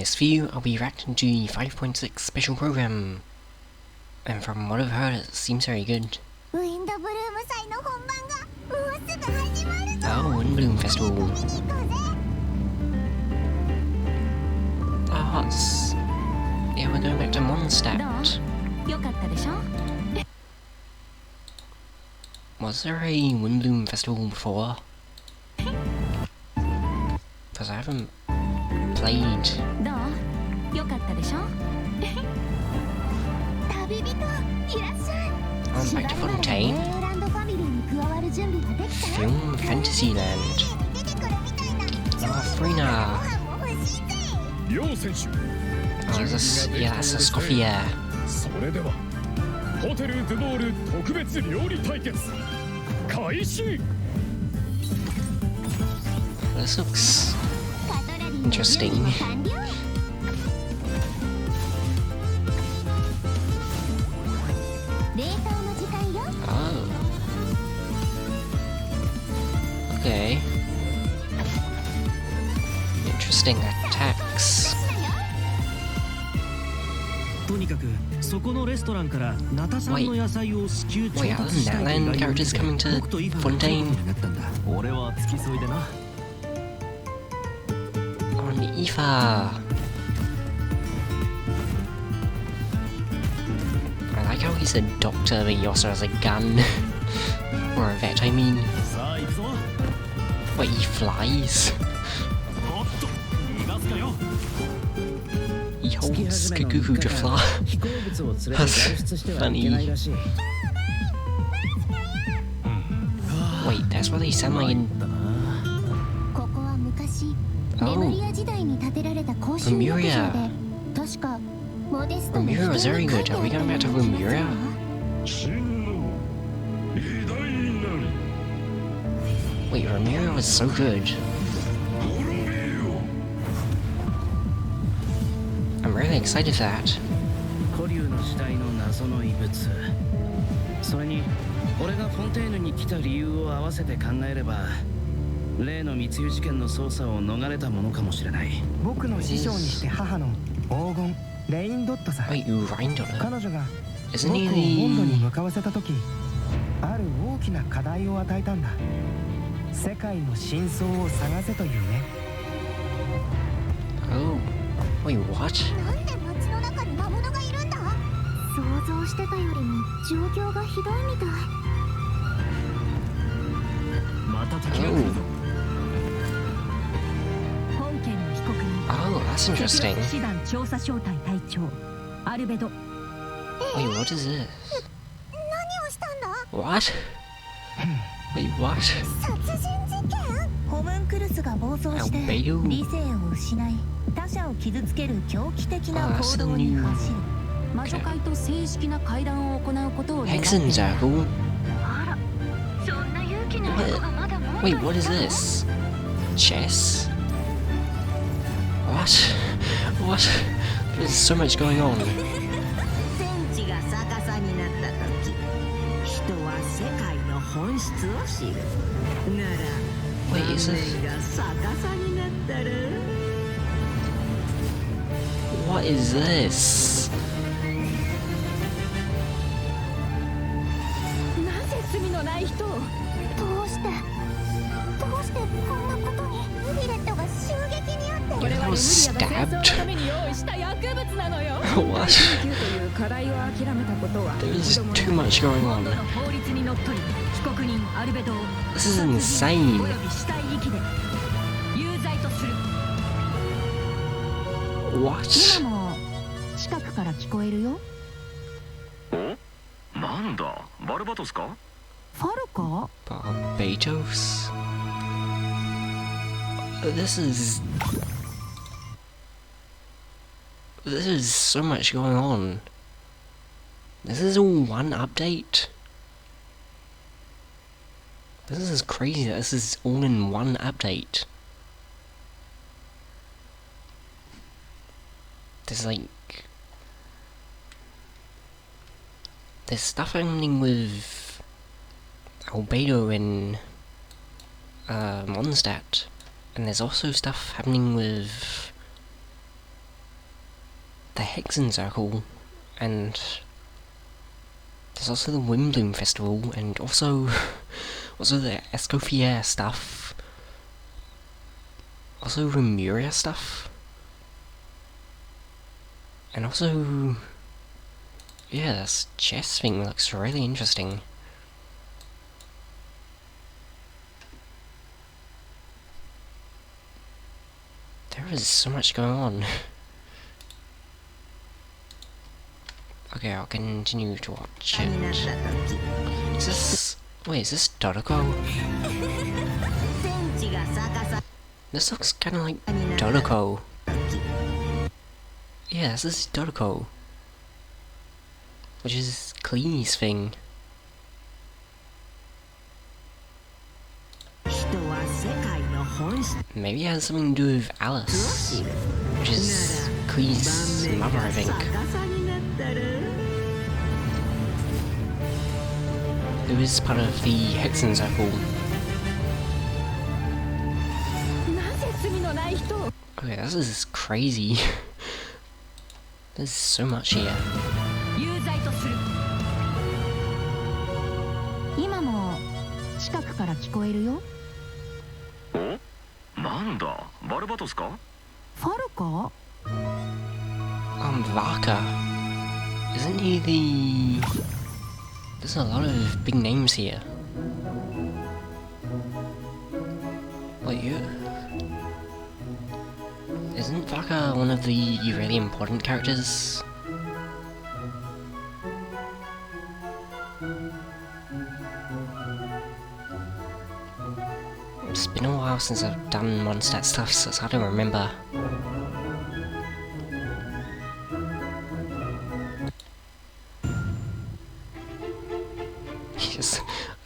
this video, I'll be reacting to the 5.6 special program. And from what I've heard, it seems very good. Oh, Windbloom Festival. Oh, yeah, we're going back to Mondstadt. Was there a Windbloom Festival before? Because I haven't played. I'm back to Fontaine. Film Fantasyland. Oh, Frina. Oh, is this? Yeah, that's a Scoffia. This looks interesting. Oh. Okay. Interesting attacks. Wait, are the Natland characters coming to Fontaine? On Aoife. I like how he's a doctor, but he also has a gun. Or a vet, I mean. Wait, he flies? He holds Kakuku to fly. That's funny. Wait, that's what they sound like in... Oh. Remuria. Remuria was very good. Are we going back to Remuria? Wait, Remuria was so good. I'm really excited for that. Wait, you rhymed on it? Isn't he the... Oh, wait, what? Oh, that's interesting. Wait, what is this? What? Wait, what? Albedo? Oh, that's the new... Okay. Hexenzirkel? What? Wait, what is this? Chess? What? What? There's so much going on. Wait, is this... What is this? That was stabbed? What? There's too much going on. This is insane. What? Barbados? This is so much going on. This is all one update? This is crazy that this is all in one update. There's like... There's stuff happening with Albedo in Mondstadt, and there's also stuff happening with the Hexenzirkel, and there's also the Windbloom Festival, and also the Escoffier stuff, also Remuria stuff, and also, yeah, this chess thing looks really interesting. There is so much going on. Okay, I'll continue to watch it. Is this... wait, is this Dodoko? This looks kinda like Dodoko. Yeah, this is Dodoko. Which is Cleanie's thing. Maybe it has something to do with Alice, which is Cleanie's mother, I think. Who is part of the Hexenzirkel. Okay, this is crazy. There's so much here. Varka. Isn't he the... There's a lot of big names here. Wait, you... Isn't Varka one of the really important characters? It's been a while since I've done Mondstadt stuff, so it's hard to remember.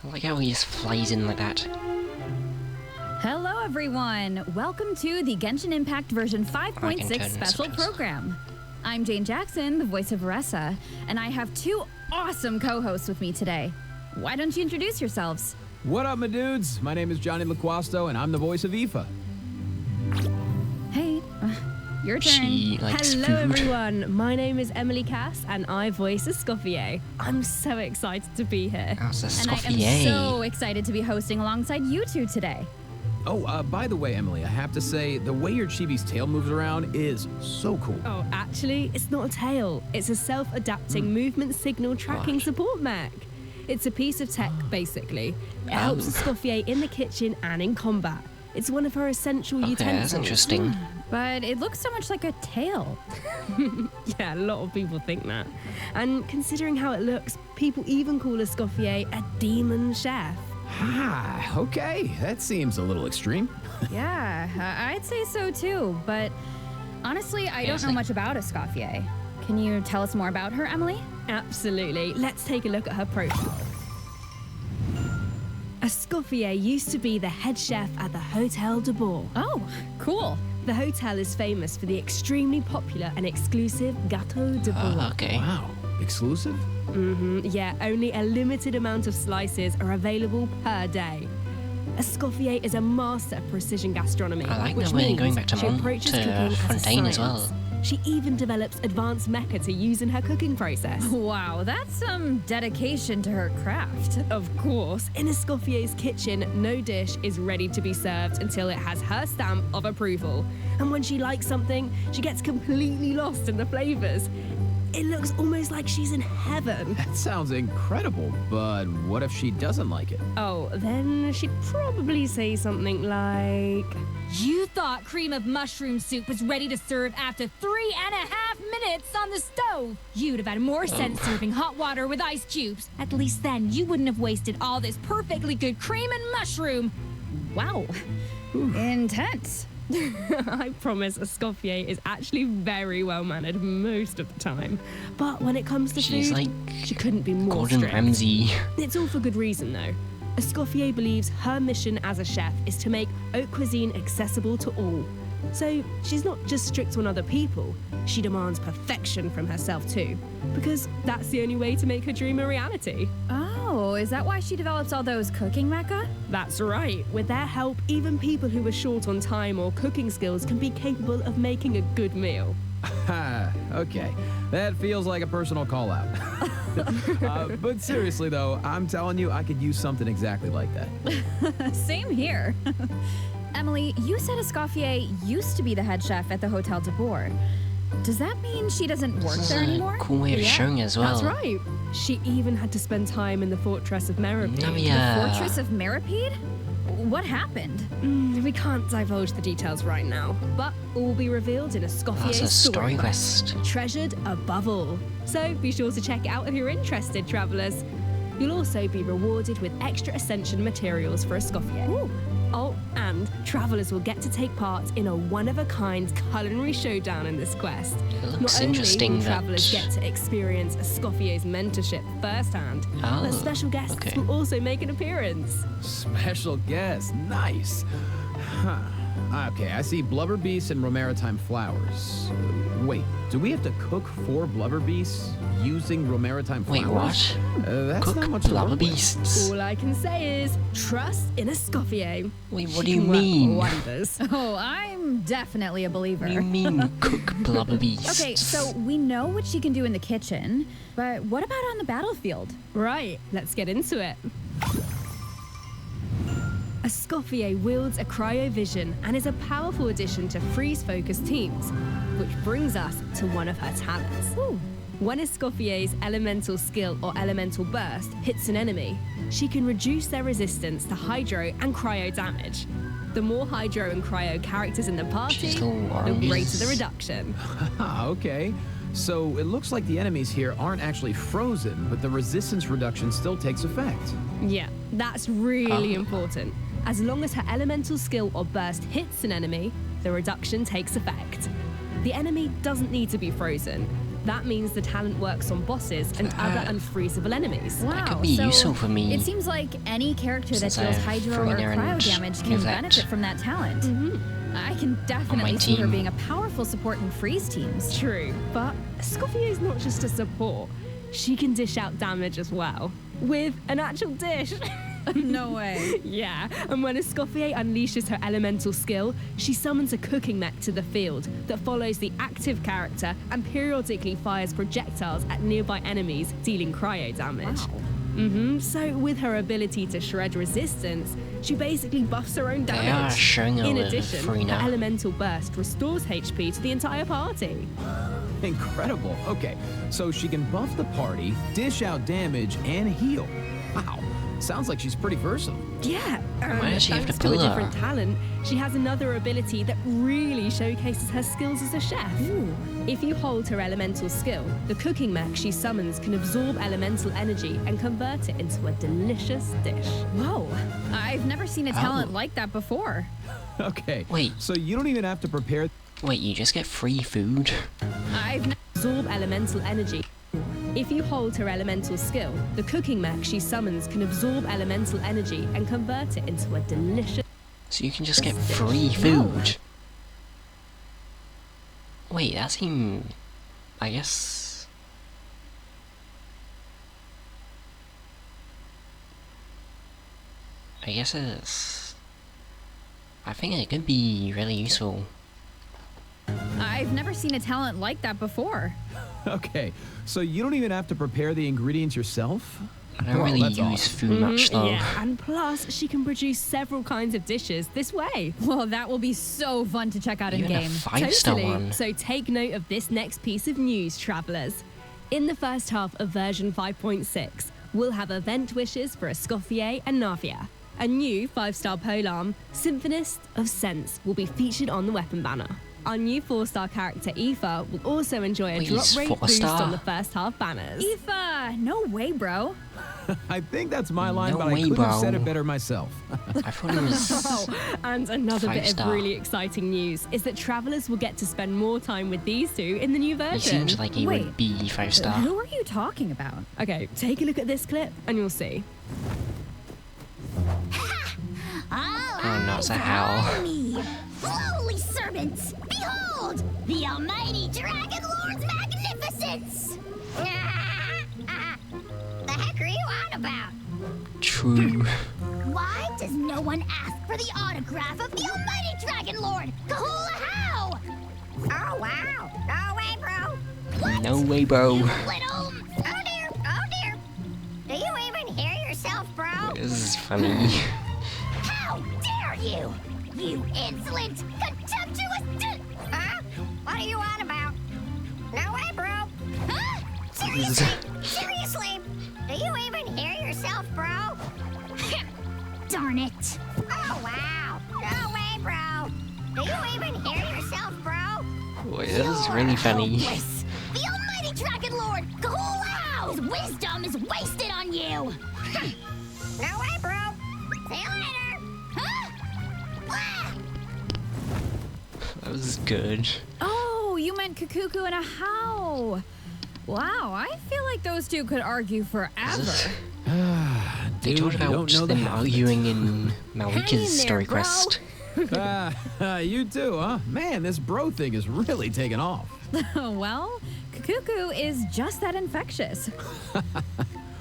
I like how he just flies in like that. Hello everyone! Welcome to the Genshin Impact version 5.6 special program. I'm Jane Jackson, the voice of Varka, and I have two awesome co-hosts with me today. Why don't you introduce yourselves? What up, my dudes? My name is Johnny Laquasto, and I'm the voice of Aoife. Hey, your turn. She likes Hello food. everyone, my name is Emily Cass and I voice Escoffier. I'm so excited to be here. Oh, it's a And I Escoffier. am so excited to be hosting alongside you two today. Oh, by the way, Emily, I have to say, the way your chibi's tail moves around is so cool. Oh, actually, it's not a tail. It's a self-adapting movement signal tracking What? support mech. It's a piece of tech, basically. It helps Escoffier in the kitchen and in combat. It's one of her essential Okay, utensils. that's interesting. But it looks so much like a tail. Yeah, a lot of people think that. And considering how it looks, people even call Escoffier a demon chef. Ah, okay. That seems a little extreme. Yeah, I'd say so too. But honestly, I don't know much about Escoffier. Can you tell us more about her, Emily? Absolutely. Let's take a look at her profile. Escoffier used to be the head chef at the Hotel de Bourg. Oh, cool. The hotel is famous for the extremely popular and exclusive Gâteau de Bourg. Okay. Wow. Exclusive? Yeah, only a limited amount of slices are available per day. Escoffier is a master of precision gastronomy, I like which that we're means going back to she approaches cooking as a Fontaine as science. well. She even develops advanced mecha to use in her cooking process. Wow, that's some dedication to her craft. Of course, in Escoffier's kitchen, no dish is ready to be served until it has her stamp of approval. And when she likes something, she gets completely lost in the flavors. It looks almost like she's in heaven. That sounds incredible, but what if she doesn't like it? Oh, then she'd probably say something like... You thought cream of mushroom soup was ready to serve after 3.5 minutes on the stove. You'd have had more sense serving hot water with ice cubes. At least then you wouldn't have wasted all this perfectly good cream and mushroom. Wow, intense. I promise Escoffier is actually very well-mannered most of the time. But when it comes to She's food, like she couldn't be more Gordon strict. Ramsay. It's all for good reason, though. Escoffier believes her mission as a chef is to make haute cuisine accessible to all. So she's not just strict on other people, she demands perfection from herself too. Because that's the only way to make her dream a reality. Oh, is that why she develops all those cooking mecha? That's right. With their help, even people who are short on time or cooking skills can be capable of making a good meal. Okay. That feels like a personal call-out. But seriously, though, I'm telling you, I could use something exactly like that. Same here. Emily, you said Escoffier used to be the head chef at the Hotel de Bourg. Does that mean she doesn't work there anymore? Cool way of showing as well. That's right. She even had to spend time in the Fortress of Meripede. Oh, yeah. The Fortress of Meripede? What happened? We can't divulge the details right now, but all will be revealed in Escoffier's That's a story quest. Treasured above all. So be sure to check it out if you're interested, travellers. You'll also be rewarded with extra Ascension materials for Escoffier. Ooh. Oh, and travellers will get to take part in a one-of-a-kind culinary showdown in this quest. It looks Not interesting only will that- travellers get to experience Escoffier's mentorship firsthand, Oh, but special guests okay. will also make an appearance. Special guest. Nice. Huh. Okay, I see blubber beasts and romaritime flowers. Wait, do we have to cook 4 blubber beasts using romaritime flowers? Wait, what? That's Cook not much to blubber work with. beasts? All I can say is trust in Escoffier. Wait, what She do you can work mean? Wonders. Oh, I'm definitely a believer. What do you mean, cook blubber beasts? Okay, so we know what she can do in the kitchen, but what about on the battlefield? Right, let's get into it. Escoffier wields a cryovision and is a powerful addition to freeze-focused teams, which brings us to one of her talents. Ooh. When Escoffier's elemental skill or elemental burst hits an enemy, she can reduce their resistance to hydro and cryo damage. The more hydro and cryo characters in the party, She's all the oranges. greater the reduction. Ah, okay. So it looks like the enemies here aren't actually frozen, but the resistance reduction still takes effect. Yeah, that's really Oh. important. As long as her elemental skill or burst hits an enemy, the reduction takes effect. The enemy doesn't need to be frozen. That means the talent works on bosses and other unfreezable enemies. Wow, could be so useful for me. It seems like any character that Since I deals have hydro or Freezer and cryo damage can Yvette. benefit from that talent. I can definitely see her team. being a powerful support in freeze teams. True, but Escoffier is not just a support. She can dish out damage as well, with an actual dish. No way. Yeah, and when Escoffier unleashes her elemental skill, she summons a cooking mech to the field that follows the active character and periodically fires projectiles at nearby enemies, dealing cryo damage. Wow. So with her ability to shred resistance, she basically buffs her own They damage. are showing her In with addition, free her now. elemental burst restores HP to the entire party. Incredible. Okay, so she can buff the party, dish out damage, and heal. Wow. Sounds like she's pretty versatile. Yeah, Why does she have thanks to to a pull her? different talent, she has another ability that really showcases her skills as a chef. If you hold her elemental skill, the cooking mech she summons can absorb elemental energy and convert it into a delicious dish. Whoa. I've never seen a talent Oh. like that before. Okay. Wait. So you don't even have to prepare. Wait, you just get free food? Absorb elemental energy. If you hold her elemental skill, the cooking mech she summons can absorb elemental energy and convert it into a delicious. So you can just get free food? Wait, that seems... I guess... it's... I think it could be really useful. I've never seen a talent like that before. Okay, so you don't even have to prepare the ingredients yourself? I don't Well, really that's use awesome. food much though. Yeah, and plus she can produce several kinds of dishes this way. Well, that will be so fun to check out in Even a game. 5-star one. So take note of this next piece of news, travellers. In the first half of version 5.6, we'll have event wishes for Escoffier and Navia. A new 5-star polearm, Symphonist of Sense, will be featured on the weapon banner. Our new 4-star character, Aoife, will also enjoy a Wait, drop he's rate boost 4-star? on the first half banners. Aoife, no way, bro. I think that's my line, No but way, I could have said bro. it better myself. I thought it was... And another bit of 5-star. really exciting news is that travellers will get to spend more time with these two in the new He version. seems like he Wait. would be 5-star. Who are you talking about? Okay, take a look at this clip and you'll see. Oh no, it's a howl. Me, lowly servants, behold the almighty Dragon Lord's magnificence! The heck are you on about? True. Why does no one ask for the autograph of the almighty Dragon Lord? Kahula how? Oh wow, no way, bro. What? No way, bro. You little... Oh dear, oh dear. Do you even hear yourself, bro? This is funny. How dare you? You insolent, contemptuous... Huh? What are you on about? No way, bro. Huh? Seriously? Seriously? Do you even hear yourself, bro? Darn it. Oh, wow. No way, bro. Do you even hear yourself, bro? Boy, this is really funny. Hopeless. The almighty Dragon Lord, Kahulao! His wisdom is wasted on you. No way, bro. See you later. Huh? Ah! That was good. Oh, you meant Kakuku and a How. Wow, I feel like those two could argue forever. They Dude, talked you about don't know the them half of arguing in Hang in Malika's there, story bro. quest. You too, huh? Man, this bro thing is really taking off. Well, Kakuku is just that infectious.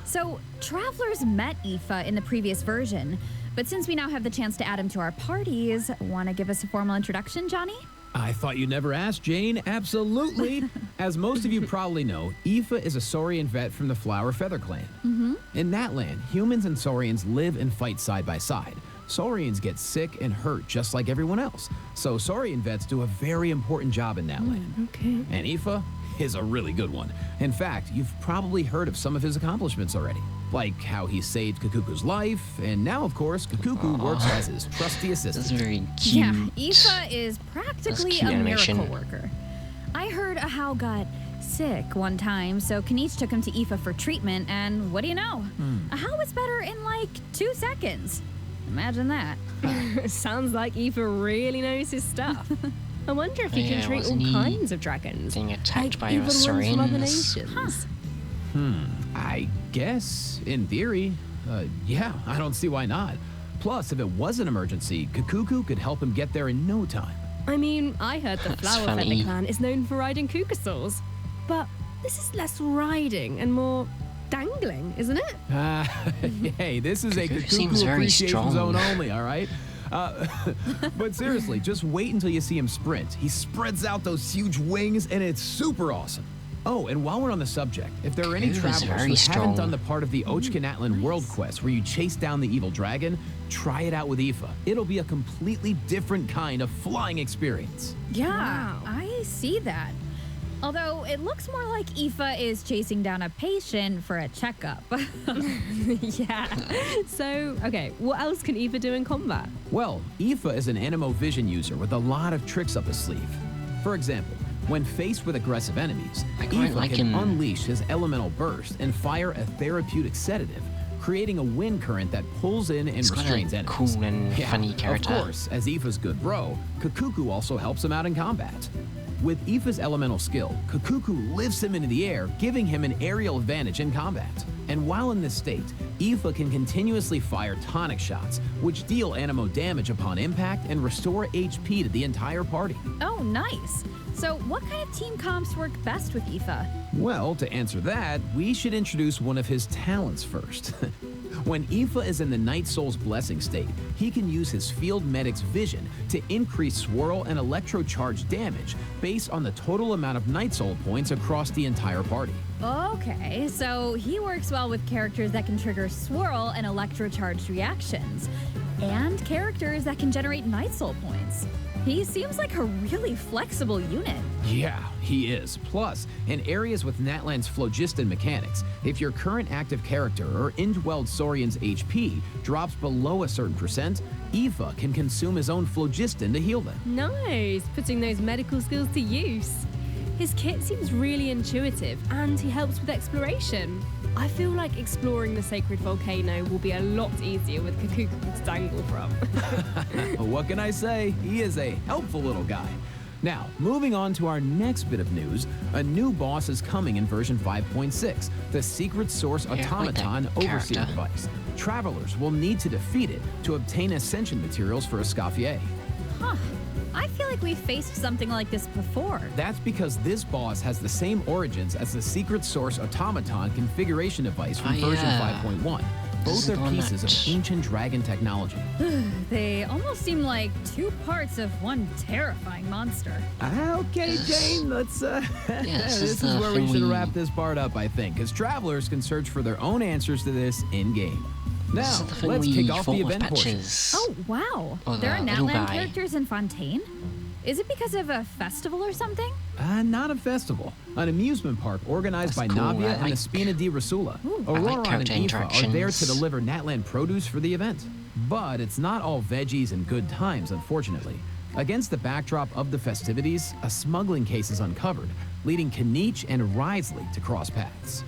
So, travelers met Aoife in the previous version, but since we now have the chance to add him to our parties, want to give us a formal introduction, Johnny? I thought you'd never ask, Jane. Absolutely. As most of you probably know, Aoife is a Saurian vet from the Flower Feather Clan. In that land, humans and Saurians live and fight side by side. Saurians get sick and hurt just like everyone else. So Saurian vets do a very important job in that land. Okay. And Aoife is a really good one. In fact, you've probably heard of some of his accomplishments already. Like how he saved Kakuku's life, and now, of course, Kakuku works as his trusty That's assistant. very cute. Yeah, Aoife is practically cute a animation. miracle worker. I heard a How got sick one time, so Kaniche took him to Aoife for treatment, and what do you know? A How was better in like 2 seconds. Imagine that. Sounds like Aoife really knows his stuff. I wonder if he Yeah, can treat all wasn't he kinds of dragons. being attacked by even ones from other Saurians? nations. I guess, in theory, yeah, I don't see why not. Plus, if it was an emergency, Kakuku could help him get there in no time. I mean, I heard the That's Flower Feather funny. Clan is known for riding kukasaurs. But this is less riding and more dangling, isn't it? Hey, this is a Kakuku seems Kakuku very appreciation strong. zone only, all right? But seriously, just wait until you see him sprint. He spreads out those huge wings, and it's super awesome. Oh, and while we're on the subject, if there are any Kakuku is travelers very who strong. haven't done the part of the Ochkanatlan World Quest where you chase down the evil dragon, try it out with Aoife. It'll be a completely different kind of flying experience. Yeah, Wow. I see that. Although it looks more like Aoife is chasing down a patient for a checkup. Yeah. So, okay, what else can Aoife do in combat? Well, Aoife is an Animo Vision user with a lot of tricks up his sleeve. For example, when faced with aggressive enemies, I quite Aoife like can him. unleash his elemental burst and fire a therapeutic sedative, creating a wind current that pulls in and He's quite restrains a enemies. cool and funny character. Of course, as Aoife's good bro, Kakuku also helps him out in combat. With Aoife's elemental skill, Kakuku lifts him into the air, giving him an aerial advantage in combat. And while in this state, Aoife can continuously fire tonic shots, which deal Animo damage upon impact and restore HP to the entire party. Oh, nice. So what kind of team comps work best with Aoife? Well, to answer that, we should introduce one of his talents first. When Aoife is in the Night Soul's blessing state, he can use his Field Medic's vision to increase swirl and electrocharge damage based on the total amount of Night Soul points across the entire party. Okay, so he works well with characters that can trigger swirl and electrocharged reactions, and characters that can generate Night Soul points. He seems like a really flexible unit. Yeah, he is. Plus, in areas with Natlan's phlogiston mechanics, if your current active character or indwelled Saurian's HP drops below a certain percent, Aoife can consume his own phlogiston to heal them. Nice, putting those medical skills to use. His kit seems really intuitive, and he helps with exploration. I feel like exploring the sacred volcano will be a lot easier with Kakuku to dangle from. What can I say? He is a helpful little guy. Now, moving on to our next bit of news, a new boss is coming in version 5.6, the Secret Source I like that Automaton Overseer character. device. Travelers will need to defeat it to obtain ascension materials for Escoffier. Huh. I feel like we've faced something like this before. That's because this boss has the same origins as the Secret Source Automaton configuration device from Oh, version yeah. 5.1. Both the are one pieces of that- ancient dragon technology. They almost seem like two parts of one terrifying monster. Okay, Jane, let's, this this is is the where we thing should we- wrap this part up, I think, because travelers can search for their own answers to this in-game. This Now, is the thing let's we kick off fought the with event portion. Patches. Oh, wow. Oh, There are the little Natland guy. characters in Fontaine? Is it because of a festival or something? Not a festival. An amusement park organized That's by cool, Navia I and like- the Spina di Rosula. Ooh. I like Aurora and character Aoife are there to interactions. deliver Natland produce for the event. But it's not all veggies and good times, unfortunately. Against the backdrop of the festivities, a smuggling case is uncovered, leading Kanich and Risley to cross paths.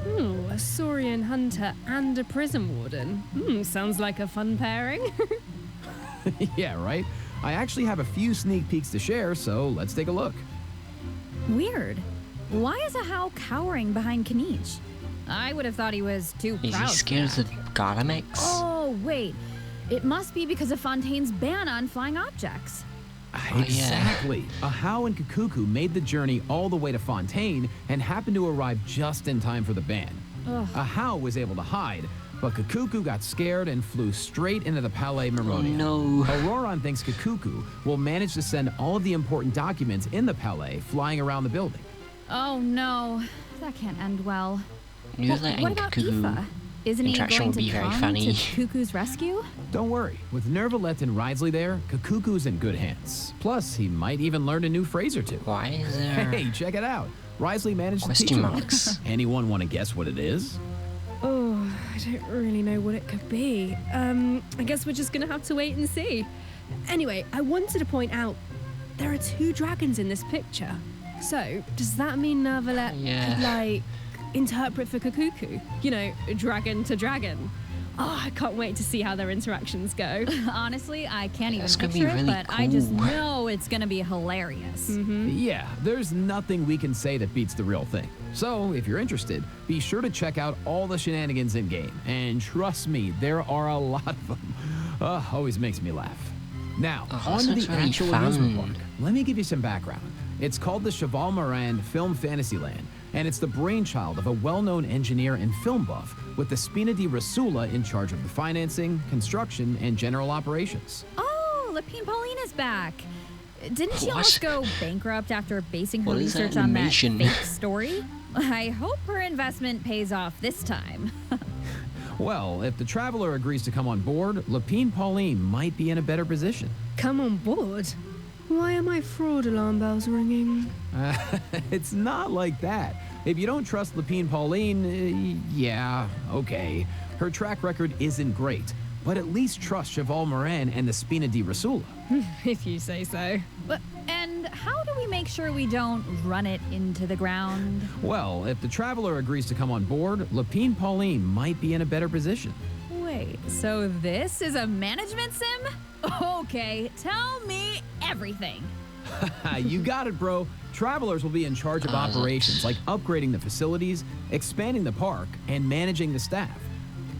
Ooh, a Saurian hunter and a prison warden. Sounds like a fun pairing. Yeah, right? I actually have a few sneak peeks to share, so let's take a look. Weird. Why is Ahau cowering behind Kanich? I would have thought he was too Is proud he for scared that. of the Gardamex? Oh, wait. It must be because of Fontaine's ban on flying objects. yeah. Exactly. Ahau and Kakuku made the journey all the way to Fontaine and happened to arrive just in time for the ban. Ahau was able to hide, but Kakuku got scared and flew straight into the Palais Oh Meronia. no. Auroron thinks Kakuku will manage to send all of the important documents in the Palais flying around the building. Oh, no. That can't end well. Newlet What and about Cuckoo. Aoife? Isn't he interaction going would to be very come funny. to Cuckoo's rescue? Don't worry, with Nervalette and Risley there, Kakuku's in good hands. Plus, he might even learn a new phrase or two. Why is there Hey, check it out. Risley managed to teach question him one. marks? Anyone want to guess what it is? Oh, I don't really know what it could be. I guess we're just gonna have to wait and see. Anyway, I wanted to point out there are two dragons in this picture. So, does that mean Nervalette Yeah. could, like, interpret for Kakuku? You know, dragon to dragon. Oh, I can't wait to see how their interactions go. Honestly, I can't even That's gonna picture be it, really but I just cool. know it's gonna be hilarious. Yeah, there's nothing we can say that beats the real thing. So, if you're interested, be sure to check out all the shenanigans in game. And trust me, there are a lot of them. Always makes me laugh. Now, Oh, on to sounds the really actual fun. amusement park. Let me give you some background. It's called the Cheval Moran Film Fantasyland, and it's the brainchild of a well-known engineer and film buff with the Spina di Rosula in charge of the financing, construction, and general operations. Oh, Lapine Pauline is back. Didn't she What? almost go bankrupt after basing her What is that research on that animation? fake story? I hope her investment pays off this time. Well, if the Traveler agrees to come on board, Lapine Pauline might be in a better position. Come on board. Why are my fraud alarm bells ringing? It's not like that. If you don't trust Lapine Pauline, yeah, okay. Her track record isn't great, but at least trust Cheval Moran and the Spina di Rosula. If you say so. And how do we make sure we don't run it into the ground? Well, if the Traveler agrees to come on board, Lapine Pauline might be in a better position. Wait, so this is a management sim? Okay, tell me everything. You got it, bro. Travelers will be in charge of operations like upgrading the facilities, expanding the park, and managing the staff.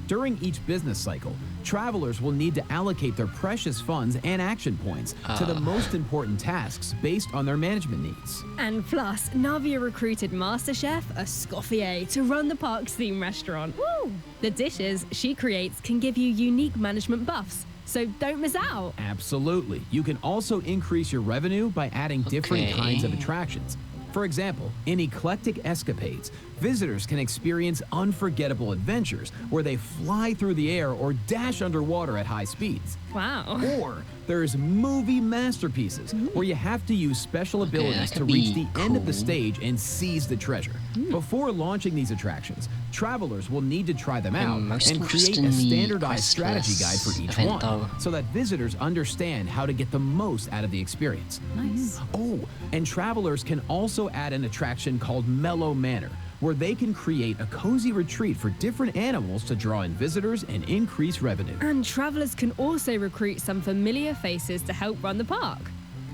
During each business cycle, travelers will need to allocate their precious funds and action points to the most important tasks based on their management needs. And plus, Navia recruited Master Chef Escoffier to run the park's theme restaurant. Woo! The dishes she creates can give you unique management buffs, so don't miss out. Absolutely. You can also increase your revenue by adding different Okay. kinds of attractions. For example, in Eclectic Escapades, visitors can experience unforgettable adventures where they fly through the air or dash underwater at high speeds. Wow. Or there's movie masterpieces where you have to use special abilities that to could reach be the end of the cool. stage and seize the treasure. Before launching these attractions, travelers will need to try them out most and create interested a in the standardized strategy guide for each event, one though. so that visitors understand how to get the most out of the experience. Nice. Oh, and travelers can also add an attraction called Mellow Manor, where they can create a cozy retreat for different animals to draw in visitors and increase revenue. And travelers can also recruit some familiar faces to help run the park.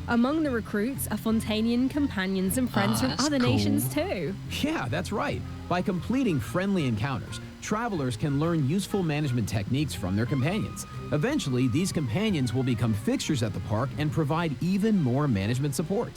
Among the recruits are Fontainian companions and friends from that's other cool. nations too. Yeah, that's right. By completing friendly encounters, travelers can learn useful management techniques from their companions. Eventually, these companions will become fixtures at the park and provide even more management support.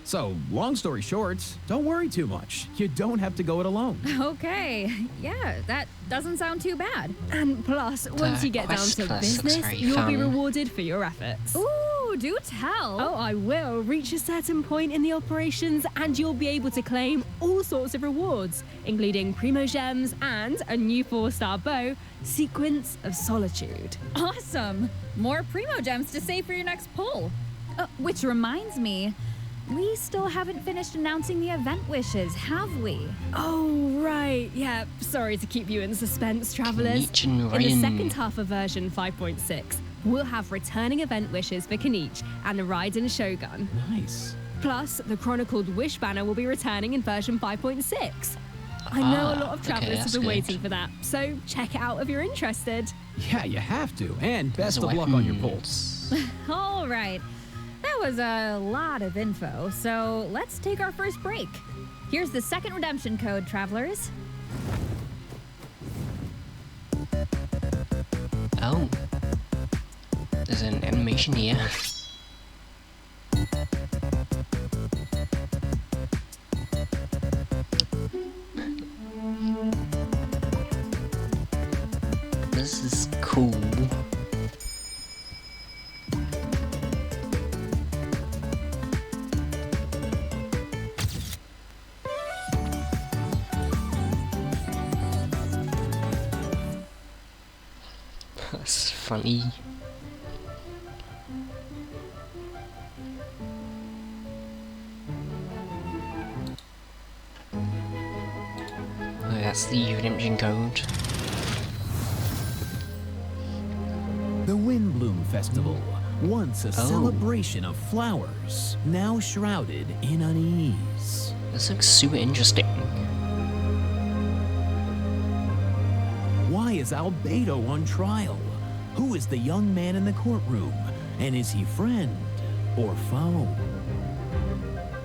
So, long story short, don't worry too much. You don't have to go it alone. Okay, yeah, that doesn't sound too bad. And plus, once you get down quest to list looks business, very you'll be fun. rewarded for your efforts. Ooh, do tell. Oh, I will. Reach a certain point in the operations and you'll be able to claim all sorts of rewards, including Primo Gems and a new 4-star bow, Sequence of Solitude. Awesome! More Primo Gems to save for your next pull. Which reminds me, we still haven't finished announcing the event wishes, have we? Oh, right. Yeah, sorry to keep you in suspense, travelers. Kenichi and In the Ryan. second half of version 5.6, we'll have returning event wishes for Kenichi and the Raiden Shogun. Nice. Plus, the Chronicled Wish banner will be returning in version 5.6. I know a lot of okay, travelers have that's been good. waiting for that, so check it out if you're interested. Yeah, you have to. And best There's of luck on your weapons. pulls. All right. That was a lot of info, so let's take our first break. Here's the second redemption code, travelers. Oh. There's an animation here. This is cool. That's funny. Oh, that's the redemption code. The Windbloom Festival, once a celebration of flowers, now shrouded in unease. This looks super interesting. Why is Albedo on trial? Who is the young man in the courtroom? And is he friend or foe?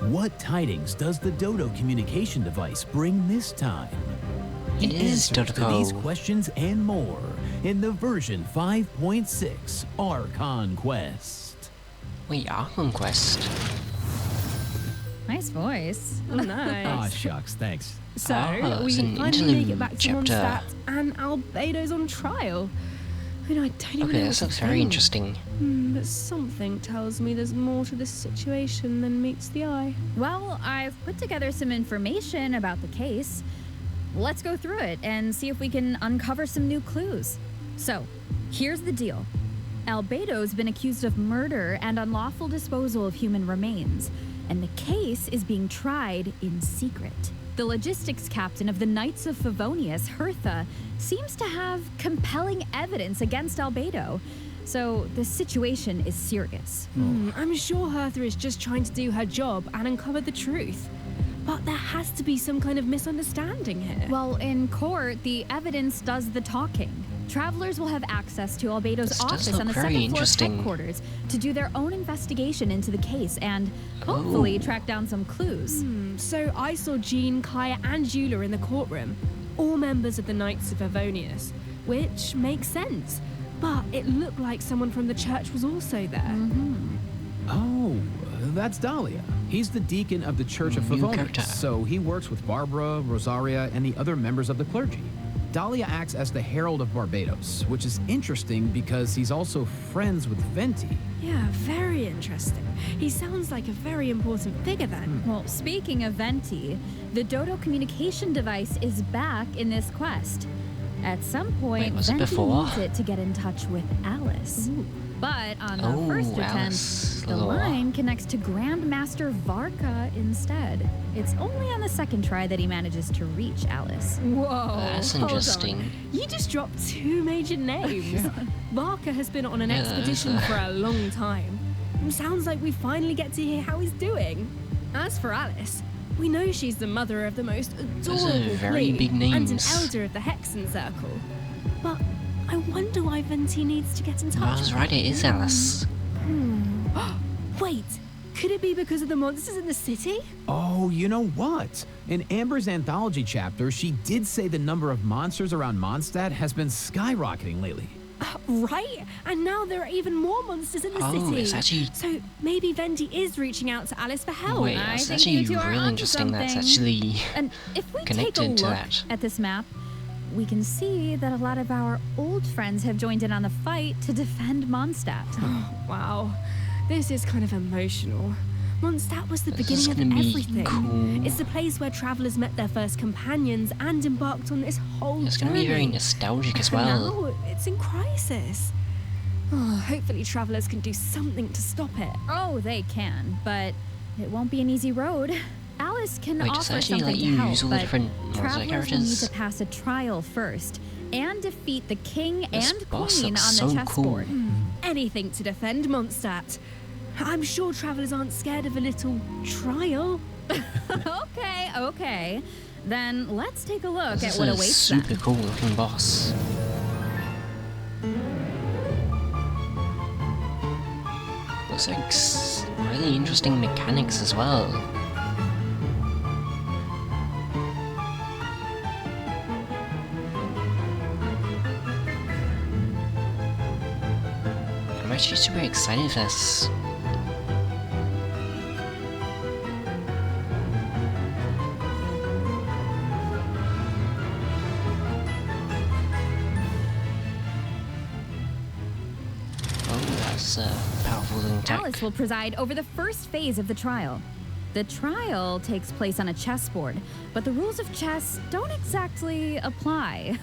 What tidings does the Dodo communication device bring this time? It The is answers to these Dodo. questions and more in the version 5.6 Archon Quest. Wait, Archon Quest. Nice voice. Oh, nice. Ah, shucks, thanks. So, Ah, we it's an finally make it back to interlude Mondstadt, chapter. and Albedo's on trial. I mean, I don't even know Okay, what this to looks very think. interesting. But something tells me there's more to this situation than meets the eye. Well, I've put together some information about the case. Let's go through it and see if we can uncover some new clues. So, here's the deal. Albedo's been accused of murder and unlawful disposal of human remains, and the case is being tried in secret. The logistics captain of the Knights of Favonius, Hertha, seems to have compelling evidence against Albedo, so the situation is serious. I'm sure Hertha is just trying to do her job and uncover the truth. But there has to be some kind of misunderstanding here. Well, in court, the evidence does the talking. Travelers will have access to Albedo's This does office look on the very second floor of interesting. headquarters to do their own investigation into the case and hopefully track down some clues. So I saw Jean, Kaya, and Eula in the courtroom, all members of the Knights of Favonius, which makes sense. But it looked like someone from the church was also there. Oh, that's Dahlia. He's the deacon of the Church of New Favonius, character. so he works with Barbara, Rosaria, and the other members of the clergy. Dahlia acts as the Herald of Barbados, which is interesting because he's also friends with Venti. Yeah, very interesting. He sounds like a very important figure then. Well, speaking of Venti, the Dodo communication device is back in this quest. At some point, Wait, was it Venti before? needs it to get in touch with Alice. But on the Oh, first attempt, Alice. the line connects to Grandmaster Varka instead. It's only on the second try that he manages to reach Alice. Whoa, That's hold on. interesting. You just dropped two major names. Varka has been on an Yeah, that is expedition a- for a long time. Sounds like we finally get to hear how he's doing. As for Alice, we know she's the mother of the most adorable very queen big and an names. elder of the Hexenzirkel. But I wonder why Venti needs to get in touch. I was right, it is Alice. Wait, could it be because of the monsters in the city? Oh, you know what? In Amber's anthology chapter, she did say the number of monsters around Mondstadt has been skyrocketing lately. Right? And now there are even more monsters in the city. It's actually... So maybe Vendi is reaching out to Alice for help. Wait, I it's think actually you two are really onto interesting that's something. actually And if we take a connected to look that. at this map, we can see that a lot of our old friends have joined in on the fight to defend Mondstadt. Wow, this is kind of emotional. Mondstadt was the This is beginning of gonna be everything. cool. It's the place where travelers met their first companions and embarked on this whole It's journey. going to be very nostalgic as well. Now it's in crisis. Oh, hopefully travelers can do something to stop it. Oh, they can, but it won't be an easy road. Alice can Wait, does it offer actually something let to you help, use all the but different travelers will need characters? to pass a trial first and defeat the king This and boss queen on looks the so chessboard. cool. Anything to defend Mondstadt. I'm sure travelers aren't scared of a little trial. Okay. Then let's take a look This at what is a awaits super them. cool looking boss. Looks like really interesting mechanics as well. I'm actually super excited for this. Oh, that's a powerful little attack. Alice will preside over the first phase of the trial. The trial takes place on a chessboard, but the rules of chess don't exactly apply.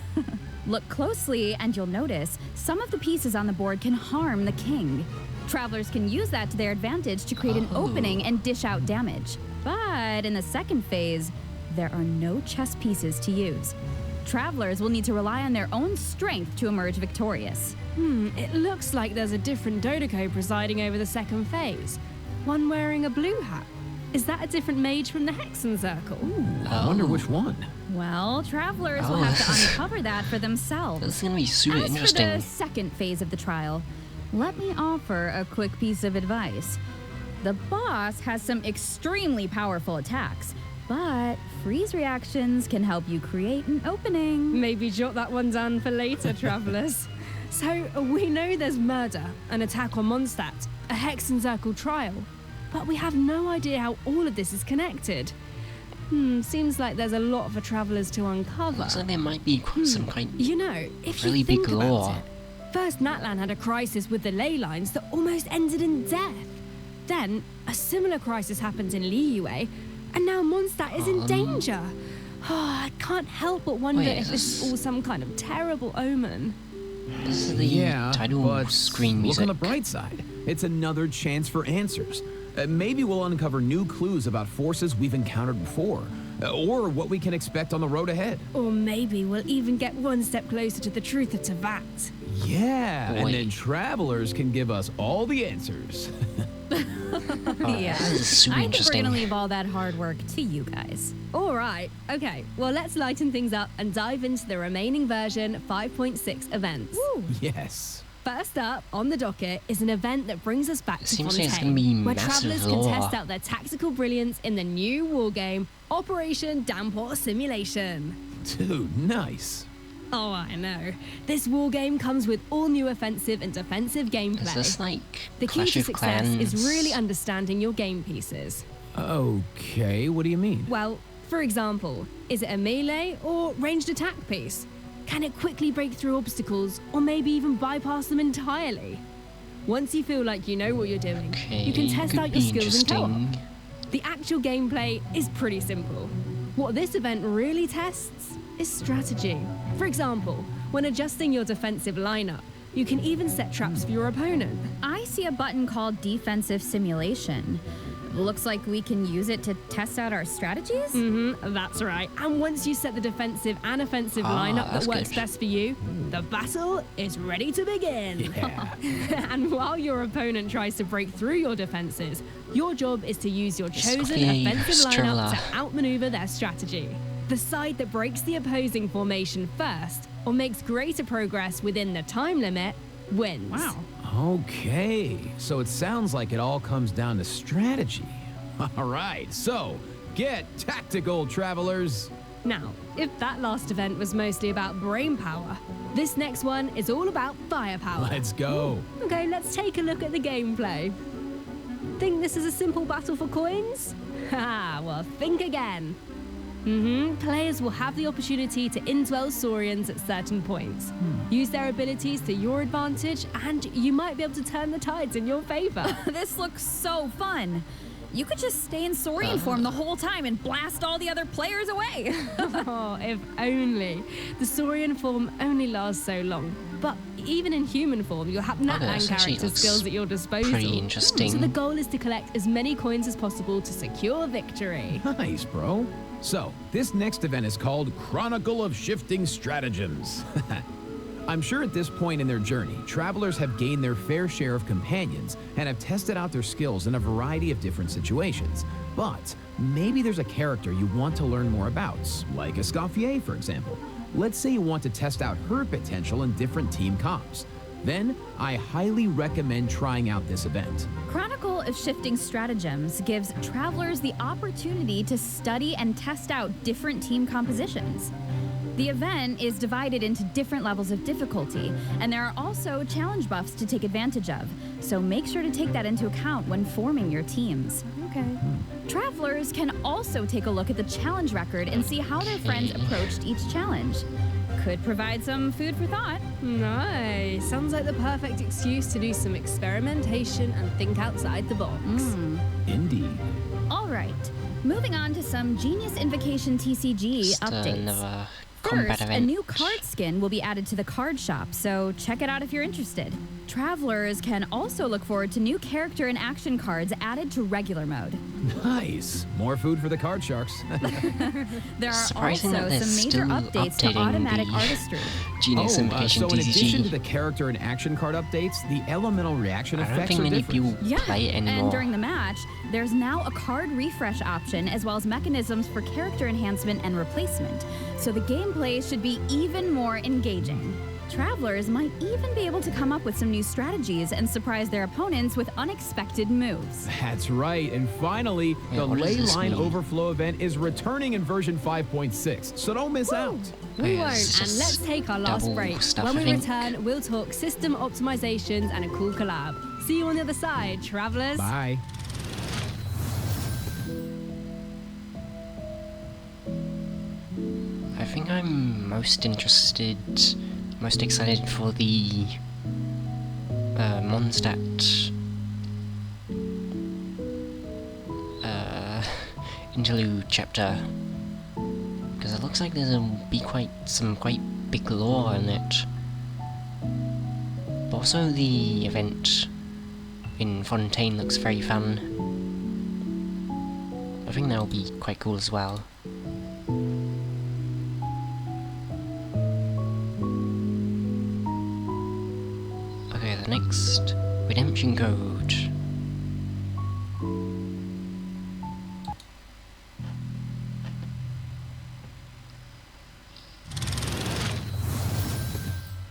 Look closely and you'll notice some of the pieces on the board can harm the king. Travelers can use that to their advantage to create an opening and dish out damage. But in the second phase, there are no chess pieces to use. Travelers will need to rely on their own strength to emerge victorious. It looks like there's a different Dodoco presiding over the second phase. One wearing a blue hat. Is that a different mage from the Hexenzirkel? I wonder which one. Well, travelers will have to this is- uncover that for themselves. This is gonna be super As interesting. for the second phase of the trial, let me offer a quick piece of advice. The boss has some extremely powerful attacks, but freeze reactions can help you create an opening. Maybe jot that one down for later, travelers. So, we know there's murder, an attack on Mondstadt, a Hexenzirkel trial, but we have no idea how all of this is connected. Seems like there's a lot for travelers to uncover. Looks like there might be some kind. You know, if Really you big think about lore. it, first Natlan had a crisis with the ley lines that almost ended in death. Then, a similar crisis happened in Liyue, and now Mondstadt is in danger. I can't help but wonder Wait, if this is is all some kind of terrible omen. This is the Yeah, title but screen look music. on the bright side. It's another chance for answers. Maybe we'll uncover new clues about forces we've encountered before, or what we can expect on the road ahead. Or maybe we'll even get one step closer to the truth of Tavat. Yeah, Boy. and then travelers can give us all the answers. Yeah. This is super I think we're interesting. gonna leave all that hard work to you guys. All right, okay, well, let's lighten things up and dive into the remaining version 5.6 events. Yes. First up on the docket is an event that brings us back It to seems like it's Fontaine, gonna be where massive travelers can lore. test out their tactical brilliance in the new wargame, Operation Downpour Simulation. Dude, nice. Oh, I know. This wargame comes with all new offensive and defensive gameplay. Is this like The key Clash to of success Clans? is really understanding your game pieces. Okay, what do you mean? Well, for example, is it a melee or ranged attack piece? Can it quickly break through obstacles or maybe even bypass them entirely? Once you feel like you know what you're doing, you can Okay, test could out your be skills in co-op. interesting. The actual gameplay is pretty simple. What this event really tests is strategy. For example, when adjusting your defensive lineup, you can even set traps for your opponent. I see a button called Defensive Simulation. Looks like we can use it to test out our strategies? That's right. And once you set the defensive and offensive lineup that that's works good. best for you, the battle is ready to begin. Yeah. And while your opponent tries to break through your defenses, your job is to use your chosen Escoffier offensive lineup Strela. to outmaneuver their strategy. The side that breaks the opposing formation first or makes greater progress within the time limit wins. Wow. Okay, so it sounds like it all comes down to strategy. All right, so get tactical, travelers. Now, if that last event was mostly about brain power, this next one is all about firepower. Let's go. Okay, let's take a look at the gameplay. Think this is a simple battle for coins? Haha, well, think again. Players will have the opportunity to indwell Saurians at certain points. Use their abilities to your advantage, and you might be able to turn the tides in your favor. This looks so fun. You could just stay in Saurian form the whole time and blast all the other players away. Oh, if only. The Saurian form only lasts so long. But even in human form, you'll have Natlan character skills at your disposal. Pretty interesting. So the goal is to collect as many coins as possible to secure victory. Nice, bro. So, this next event is called Chronicle of Shifting Stratagems. I'm sure at this point in their journey, travelers have gained their fair share of companions and have tested out their skills in a variety of different situations. But maybe there's a character you want to learn more about, like Escoffier, for example. Let's say you want to test out her potential in different team comps. Then, I highly recommend trying out this event. Chronicle of Shifting Stratagems gives travelers the opportunity to study and test out different team compositions. The event is divided into different levels of difficulty, and there are also challenge buffs to take advantage of, so make sure to take that into account when forming your teams. Okay. Travelers can also take a look at the challenge record and see how their friends approached each challenge. Could provide some food for thought. Nice. Sounds like the perfect excuse to do some experimentation and think outside the box. Indeed. All right, moving on to some Genius Invocation TCG Just updates. another combat First, a event. new card skin will be added to the card shop, so check it out if you're interested. Travelers can also look forward to new character and action cards added to regular mode. Nice. More food for the card sharks. There are Surprising also that they're some major still updates to updating automatic the artistry. Genius Invocation so in addition to TCG. the character and action card updates, the elemental reaction I don't effects think are many different. people play it anymore. And during the match, there's now a card refresh option as well as mechanisms for character enhancement and replacement. So the gameplay should be even more engaging. Travelers might even be able to come up with some new strategies and surprise their opponents with unexpected moves. That's right. And finally, Yeah, the what does Ley this Line mean? Overflow event is returning in version 5.6, so don't miss out. We Yeah, won't, it's and just let's take our last double break. stuff, When I we think. return, we'll talk system optimizations and a cool collab. See you on the other side, travelers. Bye. I think I'm most excited for the Mondstadt interlude chapter, because it looks like there'll be some quite big lore in it. But also the event in Fontaine looks very fun. I think that'll be quite cool as well. Okay, the next redemption code.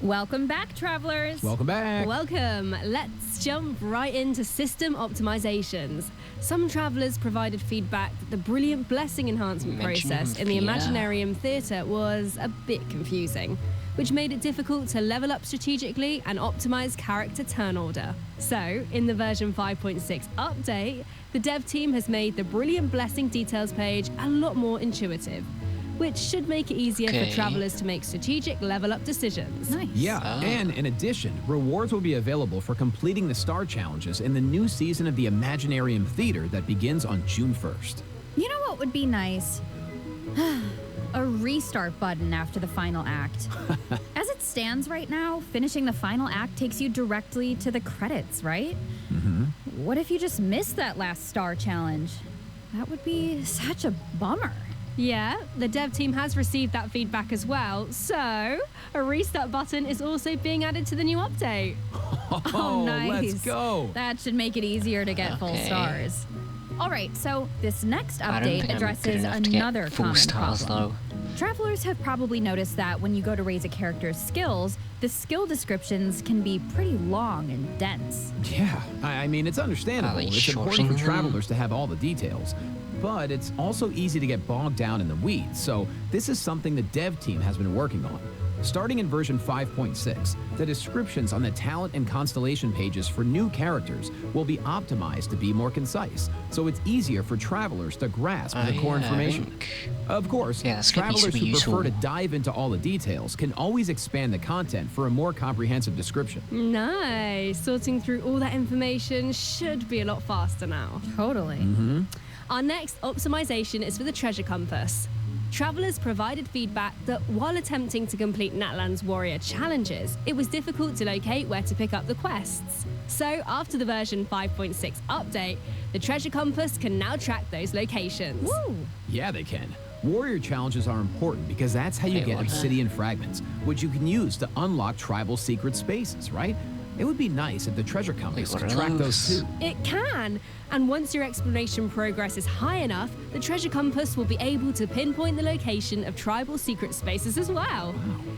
Welcome back, travelers. Welcome back. Welcome. Let's jump right into system optimizations. Some travelers provided feedback that the brilliant blessing enhancement process in the Imaginarium Theatre was a bit confusing, which made it difficult to level up strategically and optimize character turn order. So, in the version 5.6 update, the dev team has made the brilliant blessing details page a lot more intuitive, which should make it easier Okay. for travelers to make strategic level up decisions. Nice. Yeah, Ah. and in addition, rewards will be available for completing the star challenges in the new season of the Imaginarium Theater that begins on June 1st. You know what would be nice? A restart button after the final act. As it stands right now, finishing the final act takes you directly to the credits, right? What if you just missed that last star challenge? That would be such a bummer. Yeah, the dev team has received that feedback as well, so a restart button is also being added to the new update. Oh, nice. let's go. That should make it easier to get full Okay. stars. All right, so this next I don't update think I'm good addresses enough to get another full common stars problem. though. Travelers have probably noticed that when you go to raise a character's skills, the skill descriptions can be pretty long and dense. Yeah, I mean, it's understandable. Are they It's important for shorting them? travelers to have all the details. But it's also easy to get bogged down in the weeds, so this is something the dev team has been working on. Starting in version 5.6, the descriptions on the talent and constellation pages for new characters will be optimized to be more concise, so it's easier for travelers to grasp the core information. Of course, Yeah, that's gonna be travelers super who useful. prefer to dive into all the details can always expand the content for a more comprehensive description. Nice. Sorting through all that information should be a lot faster now. Totally. Our next optimization is for the treasure compass. Travelers provided feedback that while attempting to complete Natlan's warrior challenges, it was difficult to locate where to pick up the quests. So after the version 5.6 update, the treasure compass can now track those locations. Woo! Yeah, they can. Warrior challenges are important because that's how you Wait, get what? obsidian fragments, which you can use to unlock tribal secret spaces, right? It would be nice if the treasure compass what could are track those? those too. It can, and once your exploration progress is high enough, the treasure compass will be able to pinpoint the location of tribal secret spaces as well.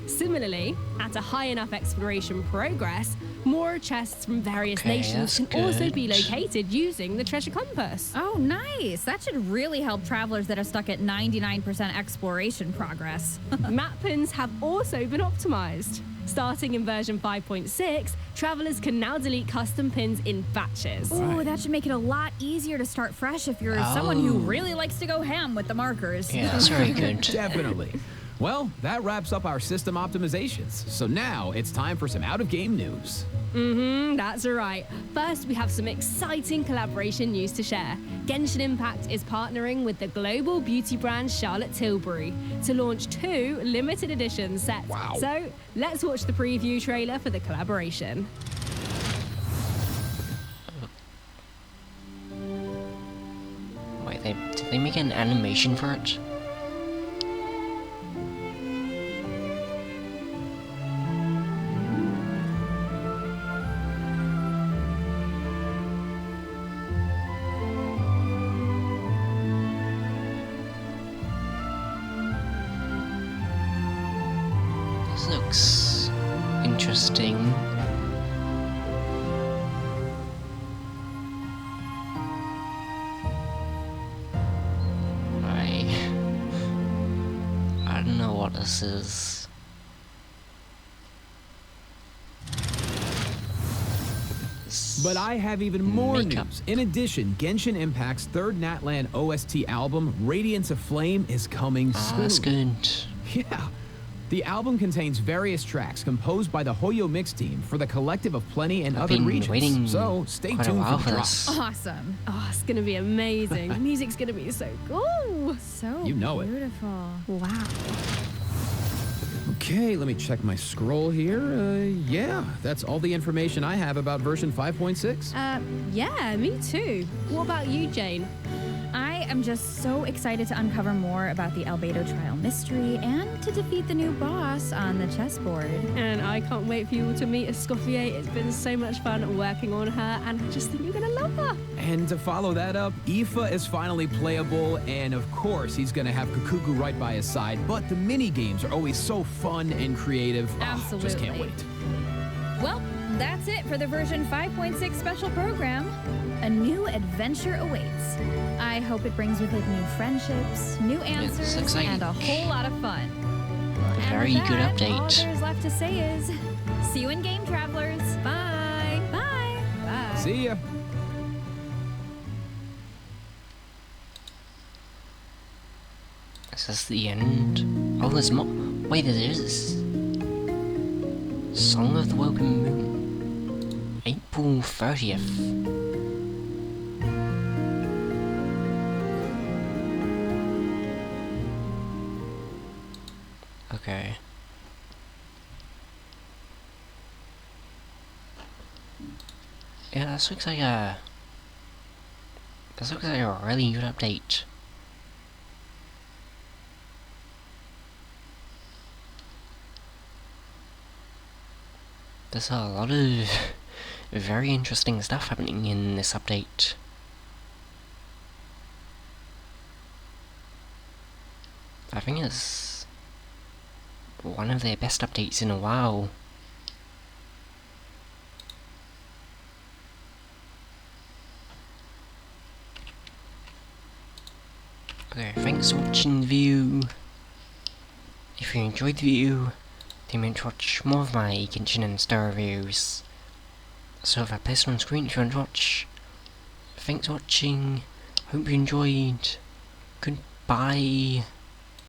Similarly, at a high enough exploration progress, more chests from various Okay, nations that's can also be good. located using the treasure compass. Oh, nice. That should really help travelers that are stuck at 99% exploration progress. Map pins have also been optimized. Starting in version 5.6, travelers can now delete custom pins in batches. Ooh, that should make it a lot easier to start fresh if you're someone who really likes to go ham with the markers. Yeah, that's very good. Definitely. Well, that wraps up our system optimizations. So now it's time for some out-of-game news. That's right. First, we have some exciting collaboration news to share. Genshin Impact is partnering with the global beauty brand Charlotte Tilbury to launch 2 limited edition sets. Wow. So let's watch the preview trailer for the collaboration. Wait, did they make an animation for it? This looks interesting. I don't know what this is. But I have even more Makeup. news. In addition, Genshin Impact's third Natlan OST album, Radiance of Flame, is coming soon. That's good. Yeah. The album contains various tracks composed by the Hoyo Mix team for the Collective of Plenty and I've other been regions. waiting So stay quite a tuned while for for the drop. this. Awesome. Oh, it's gonna be amazing. The music's gonna be so cool. So You know it. beautiful. Wow. Okay, let me check my scroll here. Yeah, that's all the information I have about version 5.6. Yeah, me too. What about you, Jane? I am just so excited to uncover more about the Albedo trial mystery and to defeat the new boss on the chessboard. And I can't wait for you all to meet Escoffier. It's been so much fun working on her, and I just think you're gonna love her. And to follow that up, Aoife is finally playable, and of course, he's gonna have Kukuku right by his side. But the mini games are always so fun and creative. Oh, just can't Absolutely. wait. Well, that's it for the version 5.6 special program. A new adventure awaits. I hope it brings with it new friendships, new answers, looks like and a whole lot of fun. And Very with good that, update. All there's left to say is, see you in game, travelers. Bye. Bye. Bye. See ya. Is this the end? Oh, there's more. Wait, there is. Song of the Welcome Moon. April 30th. Okay. Yeah, this looks like a... This looks like a really good update. There's a lot of very interesting stuff happening in this update. I think it's one of their best updates in a while. Okay, thanks for watching the video. If you enjoyed the video, then remember to watch more of my Genshin and Star reviews. So if I post on screen if you want to watch. Thanks for watching, hope you enjoyed, goodbye.